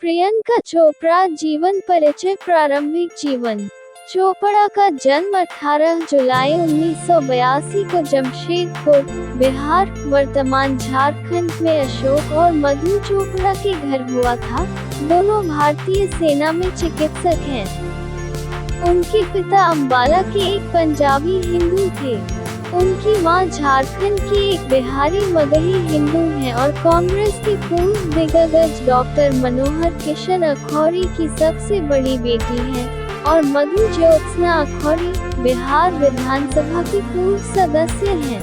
प्रियंका चोपड़ा जीवन परिचय। प्रारंभिक जीवन। चोपड़ा का जन्म 18 जुलाई 1982 को जमशेदपुर, बिहार, वर्तमान झारखंड में अशोक और मधु चोपड़ा के घर हुआ था। दोनों भारतीय सेना में चिकित्सक हैं। उनके पिता अंबाला के एक पंजाबी हिंदू थे। उनकी मां झारखंड की एक बिहारी मगही हिंदू हैं और कांग्रेस के पूर्व दिग्गज डॉक्टर मनोहर किशन अखौरी की सबसे बड़ी बेटी हैं और मधु ज्योत्सना अखौरी बिहार विधानसभा की पूर्व सदस्य हैं।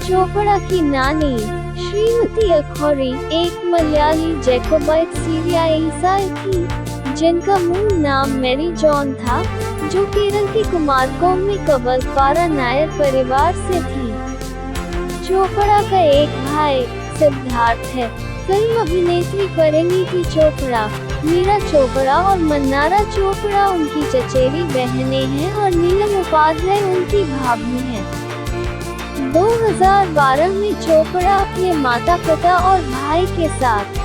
चोपड़ा की नानी श्रीमती अखौरी एक मलयाली जैकोबाइट सीरियाई ईसाई थी, जिनका मूल नाम मैरी जॉन था, जो केरल के कुमारकोम में कवलपारा नायर परिवार से थी। चोपड़ा का एक भाई सिद्धार्थ है। फिल्म अभिनेत्री परिणीति चोपड़ा, मीरा चोपड़ा और मन्नारा चोपड़ा उनकी चचेरी बहनें हैं और नीलम उपाध्याय उनकी भाभी हैं। 2012 में चोपड़ा अपने माता पिता और भाई के साथ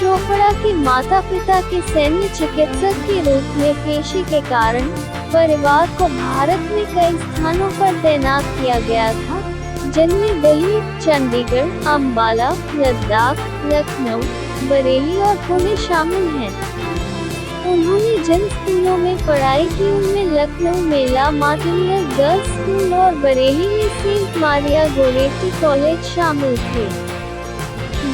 चोपड़ा के माता पिता के सैन्य चिकित्सक के रूप में पेशे के कारण परिवार को भारत में कई स्थानों पर तैनात किया गया था, जिनमें दिल्ली, चंडीगढ़, अंबाला, लद्दाख, लखनऊ, बरेली और पुणे शामिल हैं। उन्होंने जिन स्कूलों में पढ़ाई की उनमें लखनऊ मेला मॉडलियर गर्ल्स स्कूल और बरेली में सेंट मारिया गोरेटी कॉलेज शामिल थे।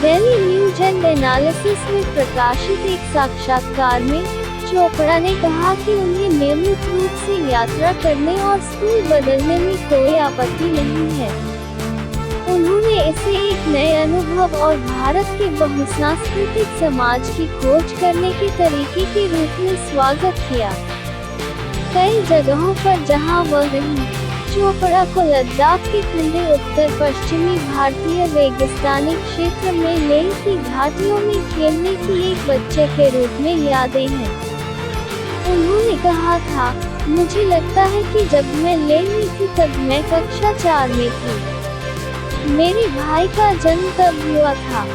दिल्ली न्यूज एंड एनालिसिस में प्रकाशित एक साक्षात्कार में चोपड़ा ने कहा कि उन्हें नियमित रूप से यात्रा करने और स्कूल बदलने में कोई आपत्ति नहीं है। उन्होंने इसे एक नए अनुभव और भारत के बहुसांस्कृतिक समाज की खोज करने के तरीके के रूप में स्वागत किया। कई जगहों पर जहां वह रही, चोपड़ा को लद्दाख के ठंडे उत्तर पश्चिमी भारतीय रेगिस्तानी क्षेत्र में लेह की घाटियों में खेलने की एक बच्चे के रूप में यादें हैं। उन्होंने कहा था, मुझे लगता है कि जब मैं लेह में थी तब मैं कक्षा 4 में थी। मेरे भाई का जन्म तब हुआ था।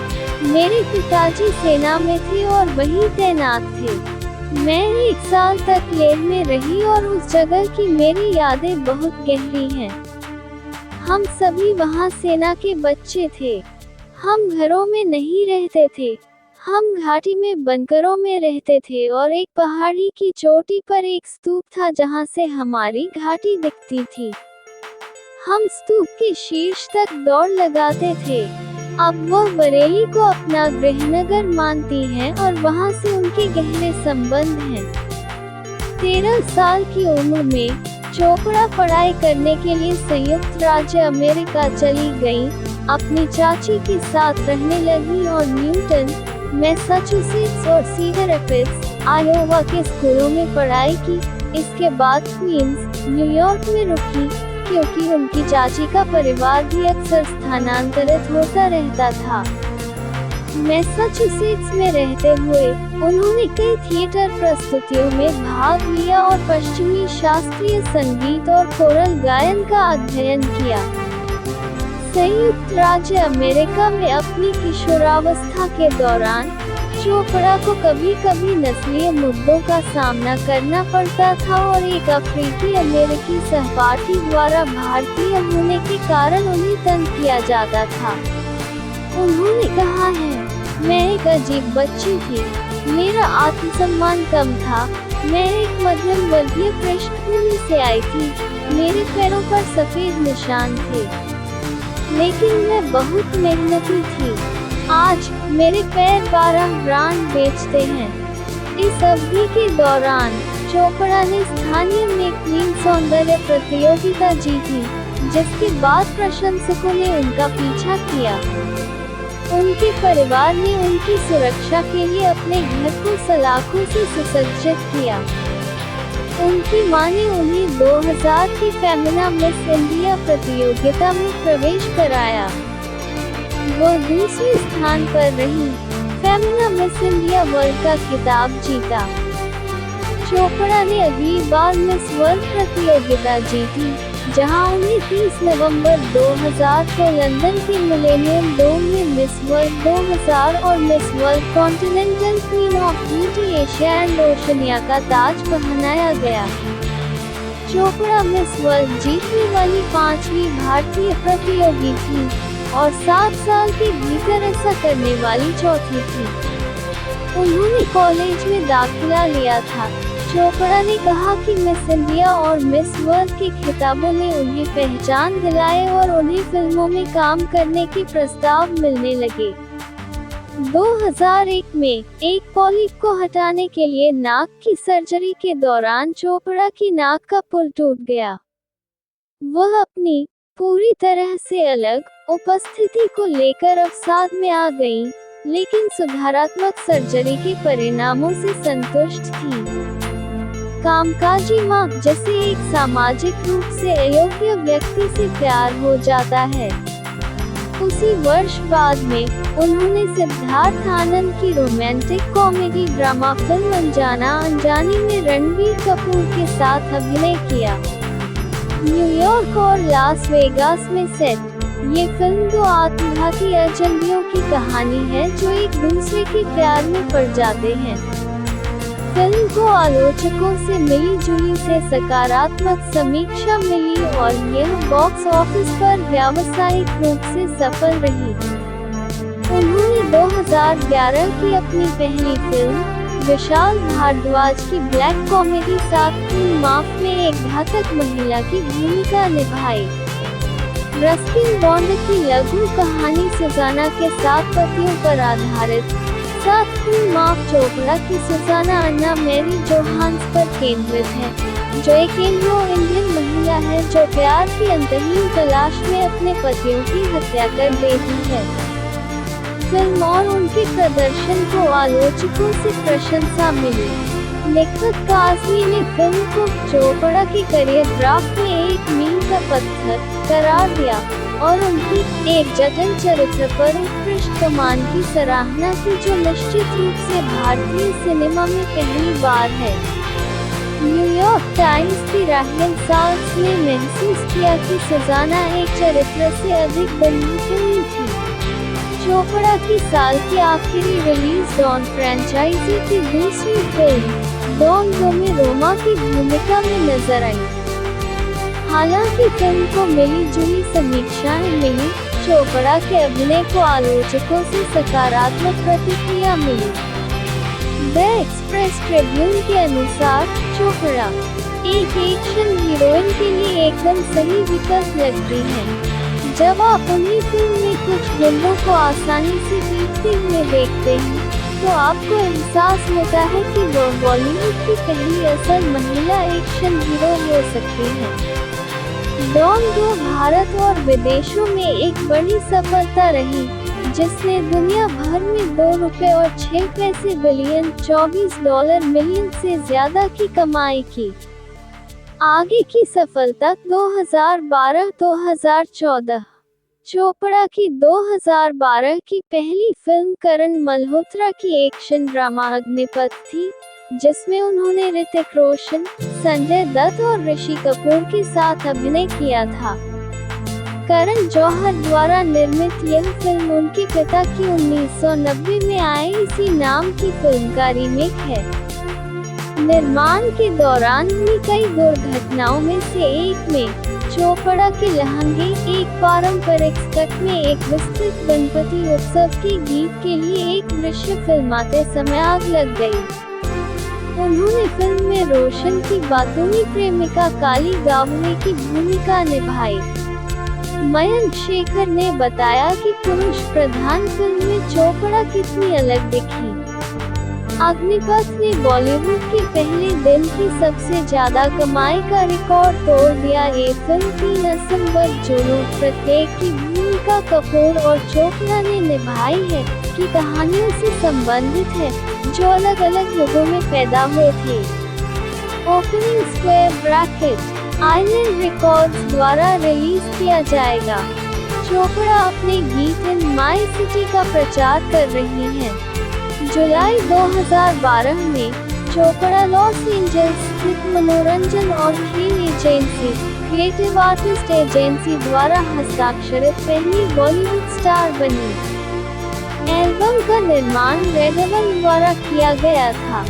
मेरे पिताजी सेना में थे और वहीं तैनात थे। मैं 1 साल तक लेह में रही और उस जगह की मेरी यादें बहुत गहरी हैं। हम सभी वहाँ सेना के बच्चे थे। हम घरों में नहीं रहते थे, हम घाटी में बंकरों में रहते थे और एक पहाड़ी की चोटी पर एक स्तूप था जहाँ से हमारी घाटी दिखती थी। हम स्तूप के शीर्ष तक दौड़ लगाते थे। अब वह बरेली को अपना गृहनगर मानती हैं और वहां से उनके गहरे संबंध हैं। 13 साल की उम्र में चोपड़ा पढ़ाई करने के लिए संयुक्त राज्य अमेरिका चली गईं, अपनी चाची के साथ रहने लगी और न्यूटन, मैसाचुसेट्स और सीडर रैपिड्स, आयोवा के स्कूलों में पढ़ाई की। इसके बाद क्वींस, न्यूयॉर्क में रुकी, क्योंकि उनकी चाची का परिवार भी अक्सर स्थानांतरित होता रहता था। मैसाचुसेट्स में रहते हुए उन्होंने कई थिएटर प्रस्तुतियों में भाग लिया और पश्चिमी शास्त्रीय संगीत और कोरल गायन का अध्ययन किया। संयुक्त राज्य अमेरिका में अपनी किशोरावस्था के दौरान चोपड़ा को कभी-कभी नस्लीय मुद्दों का सामना करना पड़ता था और एक अफ्रीकी अमेरिकी सहपाठी द्वारा भारतीय होने के कारण उन्हें तंग किया जाता था। उन्होंने कहा है, मैं एक अजीब बच्ची थी। मेरा आत्मसम्मान कम था। मैं एक मध्यम वर्गीय पृष्ठभूमि से आई थी। मेरे पैरों पर सफेद निशान थे, लेकिन मैं बहुत मेहनती थी। आज मेरे पैर 12 ब्रांड बेचते हैं। इस अवधि के दौरान चोपड़ा ने स्थानीय में क्वीन सौंदर्य प्रतियोगिता जीती, जिसके बाद प्रशंसकों ने उनका पीछा किया। उनके परिवार ने उनकी सुरक्षा के लिए अपने घर को सलाखों से सुसज्जित किया। उनकी मां ने उन्हें 2000 की फेमिना मिस इंडिया प्रतियोगिता में प्रवेश कराया। वह दूसरे स्थान पर रही। फेमिना मिस इंडिया वर्ल्ड का खिताब जीता। चोपड़ा ने अगली बार मिस वर्ल्ड प्रतियोगिता जीती, जहां उन्हें 30 नवंबर 2000 को लंदन के मिलेनियम डोम में मिस वर्ल्ड 2000 और miss world continental queen of beauty Asia and Oceania का ताज पहनाया गया। चोपड़ा मिस वर्ल्ड जीतने वाली 5वीं भारतीय प्रतियोगी थी और 7 साल के भीतर ऐसा करने वाली चौथी थी। उन्होंने कॉलेज में दाखिला लिया था। चोपड़ा ने कहा कि मिस इंडिया और मिस वर्ल्ड के खिताबों ने उन्हें पहचान दिलाए और उन्हें फिल्मों में काम करने के प्रस्ताव मिलने लगे। 2001 में एक पॉलिप को हटाने के लिए नाक की सर्जरी के दौरान चोपड़ा की नाक का पुल टूट गया। वह अपनी पूरी तरह से अलग उपस्थिति को लेकर अवसाद में आ गईं, लेकिन सुधारात्मक सर्जरी के परिणामों से संतुष्ट थी। कामकाजी मां जैसे एक सामाजिक रूप से अयोग्य व्यक्ति से प्यार हो जाता है। उसी वर्ष बाद में उन्होंने सिद्धार्थ आनंद की रोमांटिक कॉमेडी ड्रामा फिल्म अनजाना अनजानी में रणबीर कपूर के साथ अभिनय किया। न्यूयॉर्क और लास वेगास में सेट ये फिल्म 2 आत्मघाती अजनबियों की कहानी है जो एक दूसरे के प्यार में पड़ जाते हैं। फिल्म को आलोचकों से मिली जुली से सकारात्मक समीक्षा मिली और यह बॉक्स ऑफिस पर व्यावसायिक रूप से सफल रही। उन्होंने 2011 की अपनी पहली फिल्म विशाल भारद्वाज की ब्लैक कॉमेडी साथ खून माफ में एक घातक महिला की भूमिका निभाई। रस्किन बॉन्ड की लघु कहानी सुजाना के 7 पतियों पर आधारित साथ खून माफ चोपड़ा की सुजाना अन्ना मैरी जोहान्स पर केंद्रित है, जो एक एंग्लो इंडियन महिला है जो प्यार की अंतहीन तलाश में अपने पतियों की हत्या कर देती है। फिल्म और उनके प्रदर्शन को आलोचकों से प्रशंसा मिली। लेखक काज़मी ने फिल्म को चोपड़ा की करियर ग्राफ में एक मील का पत्थर करार दिया और उनकी एक जटिल चरित्र पर उत्कृष्ट कमान की सराहना की, जो निश्चित रूप से भारतीय सिनेमा में पहली बार है। न्यूयॉर्क टाइम्स की राहेल साल्स ने महसूस किया कि सुजाना एक चरित्र से अधिक बनी फिल्म थी। चोपड़ा की साल की आखिरी रिलीज डॉन फ्रेंचाइजी की दूसरी फिल्म डॉन 2 में रोमा की भूमिका में नजर आई। हालांकि फिल्म को मिली जुली समीक्षाएं मिली, चोपड़ा के अभिनय को आलोचकों से सकारात्मक प्रतिक्रिया मिली। द एक्सप्रेस ट्रिब्यून के अनुसार चोपड़ा एक एक्शन हीरोइन के लिए एकदम सही विकल्प लगती है। जब आप उन्हें फिल्म में कुछ गुंडों को आसानी से पीटते हुए देखते हैं, तो आपको एहसास होता है कि वह बॉलीवुड की पहली असल महिला एक्शन हीरो हो सकती है। डॉन 2 भारत और विदेशों में एक बड़ी सफलता रही, जिसने दुनिया भर में $2.06 बिलियन $24 मिलियन से ज्यादा की कमाई की। आगे की सफलता 2012-2014। चोपड़ा की 2012 की पहली फिल्म करण मल्होत्रा की एक्शन ड्रामा अग्निपथ थी, जिसमें उन्होंने ऋतिक रोशन, संजय दत्त और ऋषि कपूर के साथ अभिनय किया था। करण जौहर द्वारा निर्मित यह फिल्म उनके पिता की 1990 में आई इसी नाम की फिल्म का रीमेक है। निर्माण के दौरान हुई कई दुर्घटनाओं में से एक में चोपड़ा के लहंगे एक पारंपरिक स्कर्ट में एक विस्तृत गणपति उत्सव के गीत के लिए एक दृश्य फिल्माते समय आग लग गई। उन्होंने फिल्म में रोशन की बातूनी प्रेमिका काली गावड़े की भूमिका निभाई। मयंक शेखर ने बताया कि पुरुष प्रधान फिल्म में चोपड़ा कितनी अलग दिखी। अग्निपथ ने बॉलीवुड के पहले दिन की सबसे ज्यादा कमाई का रिकॉर्ड तोड़ दिया। ये फिल्म 3 असंबद्ध जोड़ों प्रत्येक की भूमिका कपूर और चोपड़ा ने निभाई है, की कहानियों से संबंधित है, जो अलग अलग युगों में पैदा हुए थे। Opening square bracket island records द्वारा रिलीज किया जाएगा। चोपड़ा अपने गीत इन माई सिटी का प्रचार कर रही हैं। जुलाई 2012 में चोपड़ा लॉस एंजल्स स्थित मनोरंजन और खेल एजेंसी क्रिएटिव आर्टिस्ट एजेंसी द्वारा हस्ताक्षरित पहली बॉलीवुड स्टार बनी। एल्बम का निर्माण रेड द्वारा किया गया था।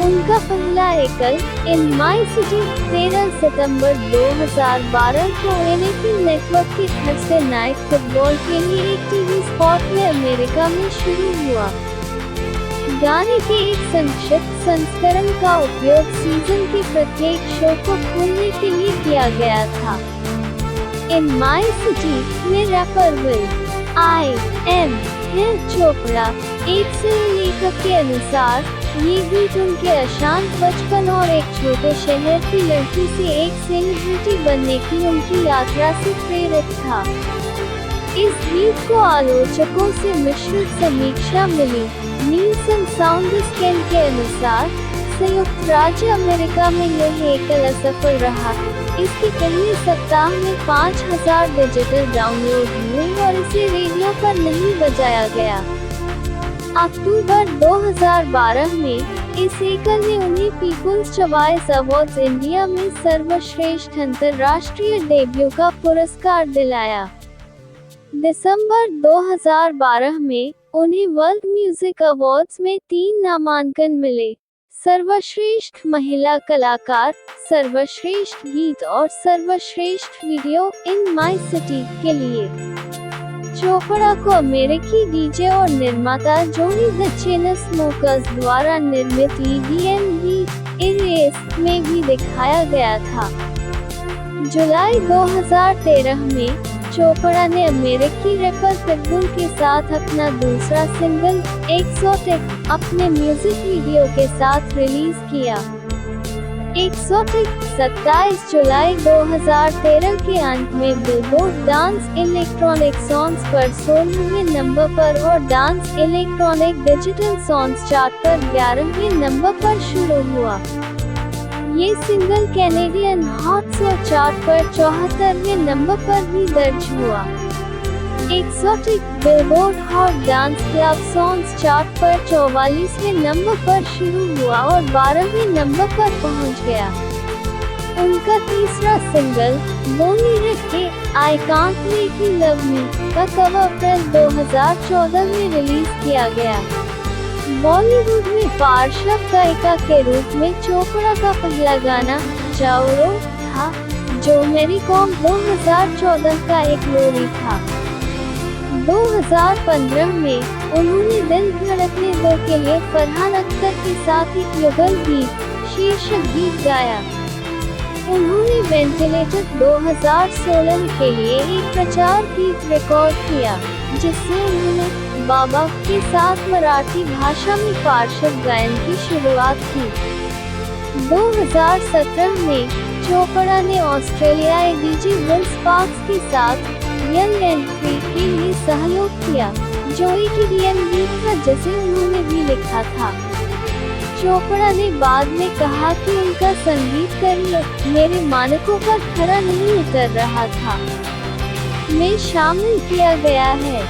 उनका पहला एकल इन माई सिटी 13 सितंबर 2012 को एनएफएल नेटवर्क के घर से नाइट फुटबॉल के लिए एक टीवी स्पॉट में अमेरिका में शुरू हुआ। गाने के एक संक्षिप्त संस्करण का उपयोग सीजन के प्रत्येक शो को खोलने के लिए किया गया था। इन माई सिटी में rapper will I am Chopra एक से लेखक के अनुसार ये गीत उनके अशांत बचपन और एक छोटे शहर की लड़की से एक सेलिब्रिटी बनने की उनकी यात्रा से प्रेरित था। इस गीत को आलोचकों से मिश्रित समीक्षा मिली। नीलसन साउंड स्कैन के अनुसार संयुक्त राज्य अमेरिका में यह एकल असफल रहा। इसके पहले सप्ताह में 5000 डिजिटल डाउनलोड हुए और इसे रेडियो पर नहीं बजाया गया। अक्टूबर 2012 में इस एकल ने उन्हें पीपुल्स चॉइस अवार्ड्स इंडिया में सर्वश्रेष्ठ अंतर्राष्ट्रीय डेब्यू का पुरस्कार दिलाया। दिसंबर 2012 में उन्हें वर्ल्ड म्यूजिक अवार्ड्स में 3 नामांकन मिले, सर्वश्रेष्ठ महिला कलाकार, सर्वश्रेष्ठ गीत और सर्वश्रेष्ठ वीडियो इन माई सिटी के लिए। चोपड़ा को अमेरिकी डीजे और निर्माता जोनी द चेनस्मोकर्स द्वारा निर्मित EDM इरेस में भी दिखाया गया था। जुलाई 2013 में चोपड़ा ने अमेरिकी रैपर पिटबुल के साथ अपना दूसरा सिंगल एक्सोटिक अपने म्यूजिक वीडियो के साथ रिलीज किया। एक्सोटिक 27 जुलाई 2013 के अंत में बिलबोर्ड डांस इलेक्ट्रॉनिक सॉन्ग्स पर 16वें नंबर पर और dance electronic digital songs chart पर 11वें नंबर पर शुरू हुआ। ये सिंगल कैनेडियन हॉट 100 चार्ट पर 74वें नंबर पर भी दर्ज हुआ। Exotic billboard hot dance club songs chart पर 44वें नंबर पर शुरू हुआ और 12वें नंबर पर पहुंच गया। उनका तीसरा सिंगल बोनी रखे I can't make you love me का कवर अप्रैल 2014 में रिलीज किया गया। बॉलीवुड में पार्श्व गायिका के रूप में चोपड़ा का पहला गाना चाओरो था, जो मेरी कॉम 2014 का एक लोरी था। 2015 में उन्होंने दिल धड़कने दो के लिए फरहान अख्तर के साथ एक युगल गीत शीर्षक गीत गाया। उन्होंने वेंटिलेटर 2016 के लिए एक प्रचार गीत रिकॉर्ड किया, जिससे उन्होंने बाबा के साथ मराठी भाषा में पार्श्व गायन की शुरुआत की। 2017 में चोपड़ा ने ऑस्ट्रेलियाई डीजे विल स्पार्क्स के साथ यंग एंड फ्री के लिए सहयोग किया, जो एक EDM गीत था जिसे उन्होंने भी लिखा था। चोपड़ा ने बाद में कहा कि उनका संगीत करियर मेरे मानकों पर खरा नहीं उतर रहा था, में शामिल किया गया है।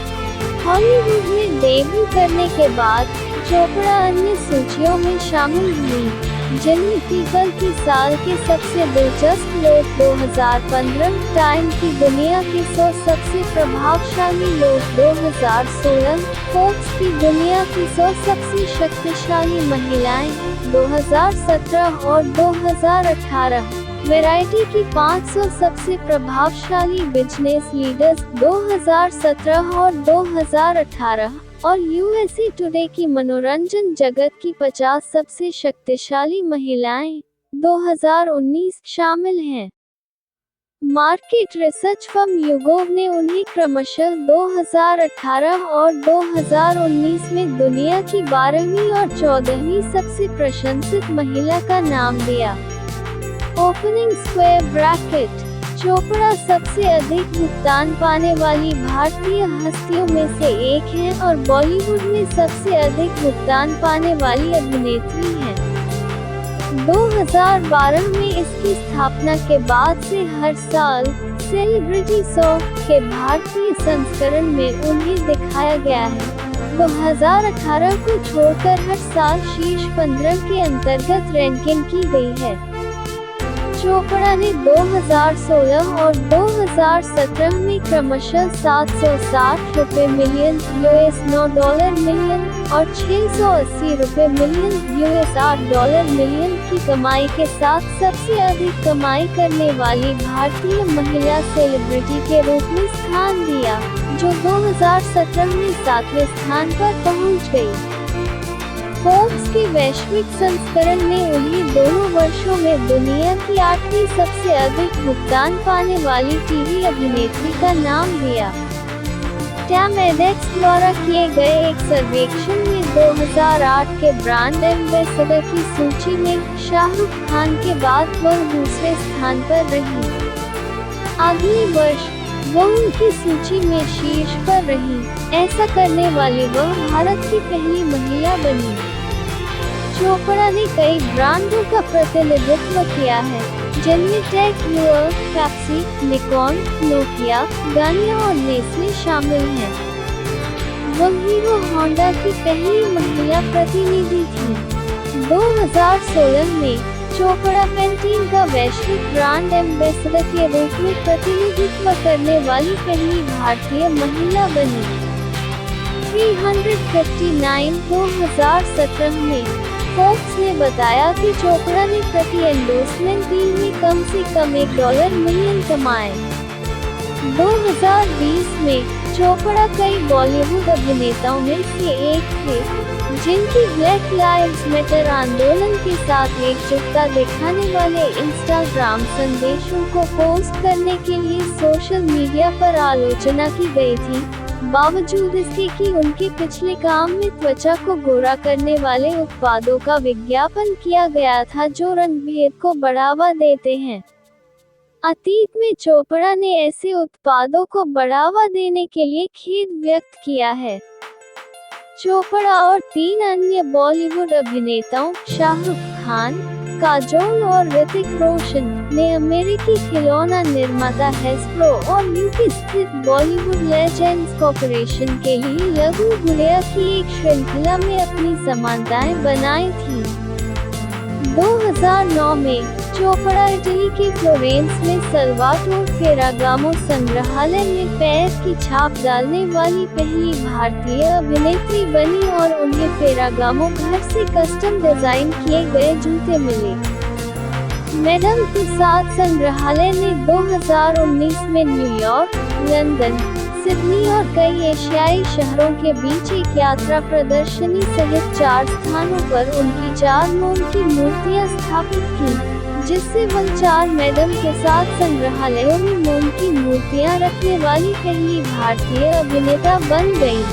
हॉलीवुड में डेब्यू करने के बाद चोपड़ा अन्य सूचियों में शामिल हुई, जिनमें पीपल की साल के सबसे दिलचस्प लोग 2015, टाइम की दुनिया के 100 सबसे प्रभावशाली लोग 2016, फोर्ब्स की दुनिया की 100 सबसे शक्तिशाली महिलाएं 2017 और 2018, वैरायटी की 500 सबसे प्रभावशाली बिजनेस लीडर्स 2017 और 2018 और USA टुडे की मनोरंजन जगत की 50 सबसे शक्तिशाली महिलाएं 2019 शामिल हैं। मार्केट रिसर्च फर्म YouGov ने उन्हें क्रमशः 2018 और 2019 में दुनिया की 12वीं और 14वीं सबसे प्रशंसित महिला का नाम दिया। ओपनिंग स्क्वायर ब्रैकेट, चोपड़ा सबसे अधिक भुगतान पाने वाली भारतीय हस्तियों में से एक हैं और बॉलीवुड में सबसे अधिक भुगतान पाने वाली अभिनेत्री हैं। 2012 में इसकी स्थापना के बाद से हर साल सेलिब्रिटी 100 के भारतीय संस्करण में उन्हें दिखाया गया है। 2018 को छोड़कर हर साल शीर्ष 15 के अंतर्गत रैंकिंग की गई है। चोपड़ा ने 2016 और 2017 में क्रमशः $760 मिलियन $9 मिलियन और $680 मिलियन $8 मिलियन की कमाई के साथ सबसे अधिक कमाई करने वाली भारतीय महिला सेलिब्रिटी के रूप में स्थान दिया, जो 2017 में 7वें स्थान पर पहुंच गई। फोर्ब्स के वैश्विक संस्करण ने उन्हें दोनों वर्षों में दुनिया की 8वीं सबसे अधिक भुगतान पाने वाली टीवी अभिनेत्री का नाम दिया। टाइम्स द्वारा किए गए एक सर्वेक्षण में 2008 के ब्रांड एम्बेसडर की सूची में शाहरुख खान के बाद वह दूसरे स्थान पर रही। अगले वर्ष वह उनकी सूची में शीर्ष पर रही। ऐसा करने वाली वह भारत की पहली महिला बनी। चोपड़ा ने कई ब्रांडों का प्रतिनिधित्व किया है, जिनमें Tag Heuer, Pepsi, Nikon, Nokia, Garnier और नेस्ले शामिल हैं। वह हीरो होंडा की पहली महिला प्रतिनिधि थी। 2016 में चोपड़ा पेंटीन का वैश्विक ब्रांड एम्बेसडर के रूप में प्रतिनिधित्व करने वाली पहली भारतीय महिला बनी। 359 2017 में फोर्ब्स ने बताया कि चोपड़ा ने प्रति एंडोर्समेंट डील में कम से कम $1 मिलियन कमाए। 2020 में चोपड़ा कई बॉलीवुड अभिनेताओं में से एक थे, जिनकी ब्लैक लाइव्स मैटर आंदोलन के साथ एकजुटता दिखाने वाले इंस्टाग्राम संदेशों को पोस्ट करने के लिए सोशल मीडिया पर आलोचना की गई थी, बावजूद इसके कि उनके पिछले काम में त्वचा को गोरा करने वाले उत्पादों का विज्ञापन किया गया था जो रंगभेद को बढ़ावा देते हैं। अतीत में चोपड़ा ने ऐसे उत्पादों को बढ़ावा देने के लिए खेद व्यक्त किया है। चोपड़ा और 3 अन्य बॉलीवुड अभिनेताओं शाहरुख खान, काजोल और ऋतिक रोशन ने अमेरिकी खिलौना निर्माता हैस्ब्रो और यूके स्थित बॉलीवुड लेजेंड्स कॉर्पोरेशन के लिए लघु गुड़िया की एक श्रृंखला में अपनी समानताएं बनाई थी। 2009 में चोपड़ा इटली के फ्लोरेंस में सल्वाटोर फेरागामो संग्रहालय में पैर की छाप डालने वाली पहली भारतीय अभिनेत्री बनी और उन्हें फेरागामो घर से कस्टम डिजाइन किए गए जूते मिले। मैडम तुसाद संग्रहालय ने 2019 में न्यूयॉर्क, लंदन, सिडनी और कई एशियाई शहरों के बीच एक यात्रा प्रदर्शनी सहित 4 स्थानों पर उनकी 4 मोम की मूर्तियां स्थापित की, जिससे वह 4 मैडम तुसाद संग्रहालयों में मोम की मूर्तियां रखने वाली पहली भारतीय अभिनेता बन गई।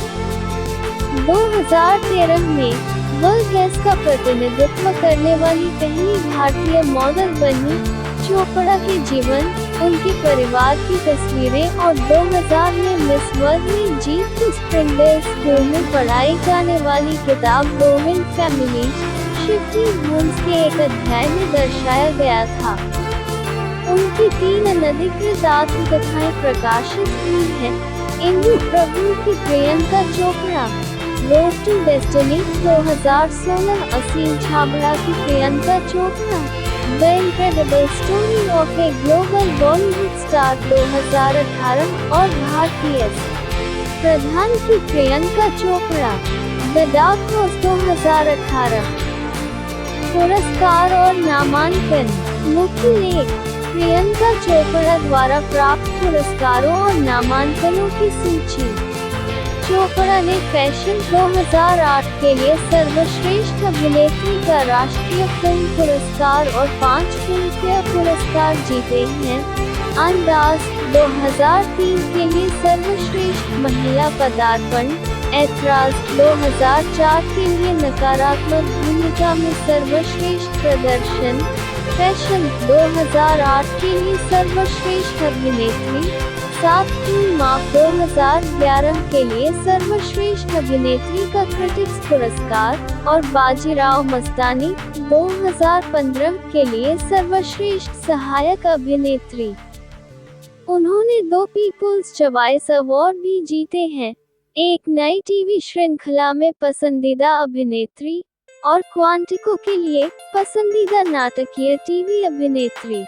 2013 में वह गैस का प्रतिनिधित्व करने वाली पहली भारतीय मॉडल बनी। चोपड़ा के जीवन, उनके परिवार की तस्वीरें और 2000 में मिस वर्ल्ड में जीत की स्प्रिंगडेल स्कूल में पढ़ाई जाने वाली किताब बोविन फैमिली शिफ्टिंग होम्स के एक अध्याय में दर्शाया गया था। उनकी 3 अनधिकृत आत्मकथाएं प्रकाशित हुई हैं। इंदु प्रभु की Priyanka Chopra, road to destiny 2016, Aseem Chhabra की Priyanka Chopra, the incredible story of a global Bollywood star 2018 और भारतीय प्रधान की Priyanka Chopra, the dark horse 2018। पुरस्कार और नामांकन। मुख्य लेख, प्रियंका चोपड़ा द्वारा प्राप्त पुरस्कारों और नामांकनों की सूची। चोपड़ा ने फैशन 2008 के लिए सर्वश्रेष्ठ अभिनेत्री का राष्ट्रीय फिल्म पुरस्कार और 5 फिल्मफेयर पुरस्कार जीते हैं। अंदाज 2003 के लिए सर्वश्रेष्ठ महिला पदार्पण। ऐतराज 2004 के लिए नकारात्मक भूमिका में सर्वश्रेष्ठ प्रदर्शन। फैशन 2008 के लिए सर्वश्रेष्ठ अभिनेत्री। 7 मार्च 2011 के लिए सर्वश्रेष्ठ अभिनेत्री का क्रिटिक्स पुरस्कार और बाजीराव मस्तानी 2015 के लिए सर्वश्रेष्ठ सहायक अभिनेत्री। उन्होंने 2 पीपुल्स चॉइस अवार्ड भी जीते हैं। एक नई टीवी श्रृंखला में पसंदीदा अभिनेत्री और क्वांटिको के लिए पसंदीदा नाटकीय टीवी अभिनेत्री।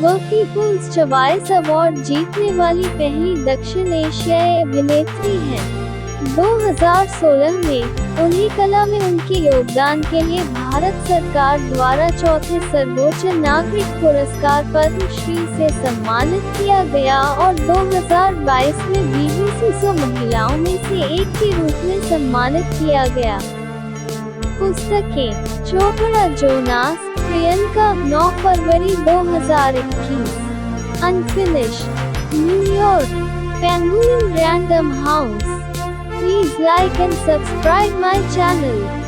वो पीपुल्स चॉइस अवार्ड जीतने वाली पहली दक्षिण एशियाई अभिनेत्री हैं। 2016 में उन्हें कला में उनके योगदान के लिए भारत सरकार द्वारा चौथे सर्वोच्च नागरिक पुरस्कार पद्मश्री से सम्मानित किया गया और 2022 में BBC 100 महिलाओं में से एक के रूप में सम्मानित किया गया। पुस्तकें: Chopra Jonas, Priyanka, 9 February 2021। Unfinished, New York, penguin random house. Please like and subscribe my channel.